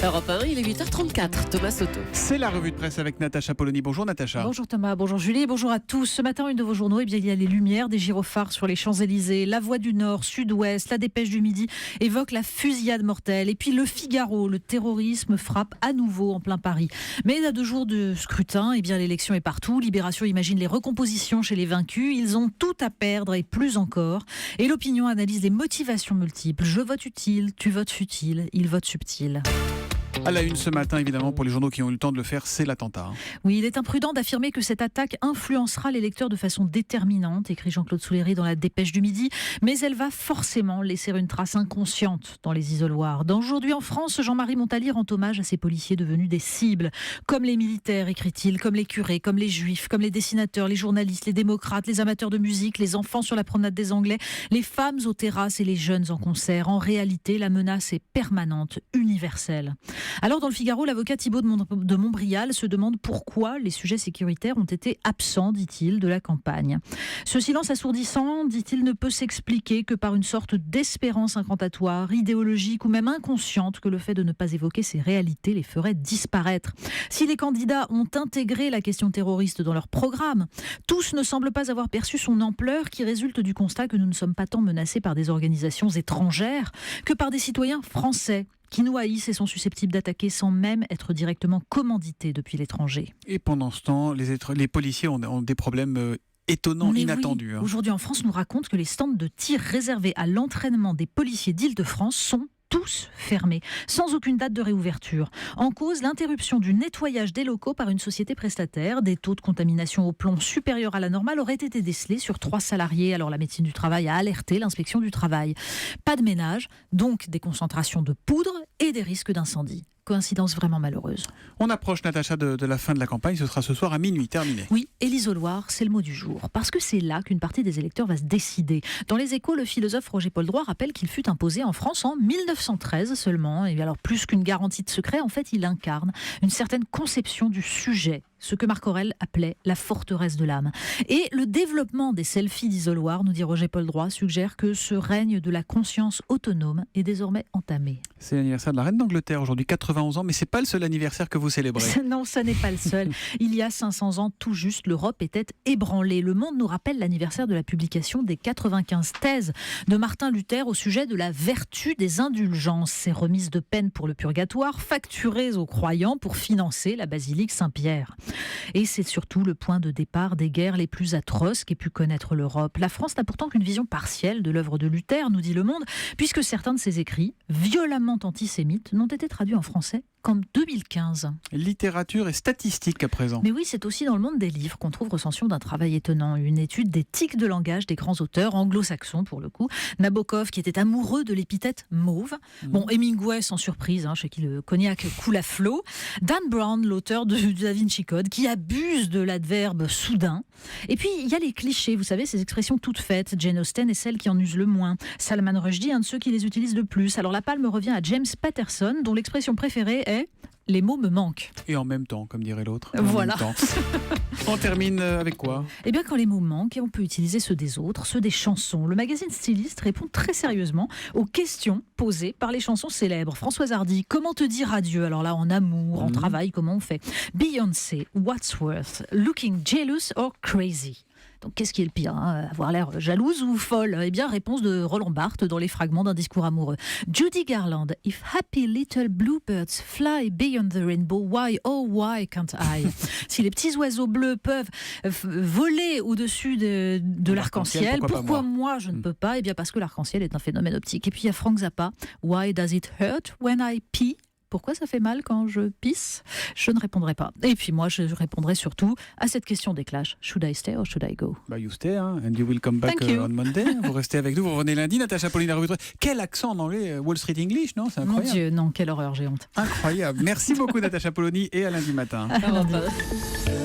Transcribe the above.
Europe 1, il est 8h34. Thomas Soto. C'est la revue de presse avec Natacha Polony. Bonjour Natacha. Bonjour Thomas, bonjour Julie, bonjour à tous. Ce matin, une de vos journaux, il y a les lumières des gyrophares sur les Champs-Élysées. La Voix du Nord, Sud-Ouest, la Dépêche du Midi évoque la fusillade mortelle. Et puis le Figaro, le terrorisme frappe à nouveau en plein Paris. Mais à 2 jours de scrutin, l'élection est partout. Libération imagine les recompositions chez les vaincus. Ils ont tout à perdre et plus encore. Et l'opinion analyse les motivations multiples. Je vote utile, tu votes futile, il vote subtil. À la une ce matin, évidemment, pour les journaux qui ont eu le temps de le faire, c'est l'attentat. Oui, il est imprudent d'affirmer que cette attaque influencera les lecteurs de façon déterminante, écrit Jean-Claude Souléry dans la Dépêche du Midi, mais elle va forcément laisser une trace inconsciente dans les isoloirs. D'aujourd'hui en France, Jean-Marie Montali rend hommage à ces policiers devenus des cibles, comme les militaires, écrit-il, comme les curés, comme les juifs, comme les dessinateurs, les journalistes, les démocrates, les amateurs de musique, les enfants sur la promenade des Anglais, les femmes aux terrasses et les jeunes en concert. En réalité, la menace est permanente, universelle. Alors dans le Figaro, l'avocat Thibault de Montbrial se demande pourquoi les sujets sécuritaires ont été absents, dit-il, de la campagne. Ce silence assourdissant, dit-il, ne peut s'expliquer que par une sorte d'espérance incantatoire, idéologique ou même inconsciente que le fait de ne pas évoquer ces réalités les ferait disparaître. Si les candidats ont intégré la question terroriste dans leur programme, tous ne semblent pas avoir perçu son ampleur qui résulte du constat que nous ne sommes pas tant menacés par des organisations étrangères que par des citoyens français qui nous haïssent et sont susceptibles d'attaquer sans même être directement commandités depuis l'étranger. Et pendant ce temps, les policiers ont des problèmes étonnants, inattendus. Oui. Aujourd'hui en France, on nous raconte que les stands de tir réservés à l'entraînement des policiers d'Île-de-France sont tous fermés, sans aucune date de réouverture. En cause, l'interruption du nettoyage des locaux par une société prestataire. Des taux de contamination au plomb supérieurs à la normale auraient été décelés sur 3 salariés. Alors la médecine du travail a alerté l'inspection du travail. Pas de ménage, donc des concentrations de poudre et des risques d'incendie. Coïncidence vraiment malheureuse. On approche, Natacha, de la fin de la campagne. Ce sera ce soir à minuit, terminé. Oui, et l'isoloir, c'est le mot du jour. Parce que c'est là qu'une partie des électeurs va se décider. Dans Les Échos, le philosophe Roger Paul Droit rappelle qu'il fut imposé en France en 1913 seulement. Et alors, plus qu'une garantie de secret, en fait, il incarne une certaine conception du sujet. Ce que Marc Aurèle appelait la forteresse de l'âme. Et le développement des selfies d'isoloir, nous dit Roger Paul Droit, suggère que ce règne de la conscience autonome est désormais entamé. C'est l'anniversaire de la reine d'Angleterre aujourd'hui, 91 ans, mais c'est pas le seul anniversaire que vous célébrez. Non, ça n'est pas le seul. Il y a 500 ans, tout juste, l'Europe était ébranlée. Le Monde nous rappelle l'anniversaire de la publication des 95 thèses de Martin Luther au sujet de la vertu des indulgences. Ces remises de peine pour le purgatoire, facturées aux croyants pour financer la basilique Saint-Pierre. Et c'est surtout le point de départ des guerres les plus atroces qu'ait pu connaître l'Europe. La France n'a pourtant qu'une vision partielle de l'œuvre de Luther, nous dit Le Monde, puisque certains de ses écrits, violemment antisémites, n'ont été traduits en français qu'en 2015. Littérature et statistique à présent. Mais oui, c'est aussi dans le monde des livres qu'on trouve recension d'un travail étonnant. Une étude des tics de langage des grands auteurs anglo-saxons, pour le coup. Nabokov, qui était amoureux de l'épithète mauve. Bon, Hemingway, sans surprise, chez qui le cognac coule à flot. Dan Brown, l'auteur de Da Vinci Code, qui abuse de l'adverbe soudain. Et puis, il y a les clichés, vous savez, ces expressions toutes faites. Jane Austen est celle qui en use le moins. Salman Rushdie, un de ceux qui les utilise le plus. Alors la palme revient à James Patterson, dont l'expression préférée est « les mots me manquent ». Et en même temps, comme dirait l'autre. Voilà. On termine avec quoi ? Eh bien, quand les mots manquent, on peut utiliser ceux des autres, ceux des chansons. Le magazine Styliste répond très sérieusement aux questions posées par les chansons célèbres. Françoise Hardy, comment te dire adieu ? Alors là, en amour, en travail, comment on fait ? Beyoncé, Wadsworth, Looking Jealous or Crazy ? Donc, qu'est-ce qui est le pire, avoir l'air jalouse ou folle ? Eh bien, réponse de Roland Barthes dans les fragments d'un discours amoureux. Judy Garland, If happy little bluebirds fly beyond the rainbow, why, oh why can't I ? Si les petits oiseaux bleus peuvent voler au-dessus de l'arc-en-ciel, pourquoi moi je ne peux pas ? Eh bien, parce que l'arc-en-ciel est un phénomène optique. Et puis, il y a Frank Zappa, Why does it hurt when I pee ? Pourquoi ça fait mal quand je pisse ? Je ne répondrai pas. Et puis moi, je répondrai surtout à cette question des Clash. Should I stay or should I go ? You stay, and you will come back on Monday. Vous restez avec nous, vous revenez lundi. Natacha Polony, la revue de presse. Quel accent en anglais, Wall Street English, non ? C'est incroyable. Mon Dieu, non, quelle horreur, j'ai honte. Incroyable. Merci beaucoup Natacha Polony et à lundi matin. Europe 1.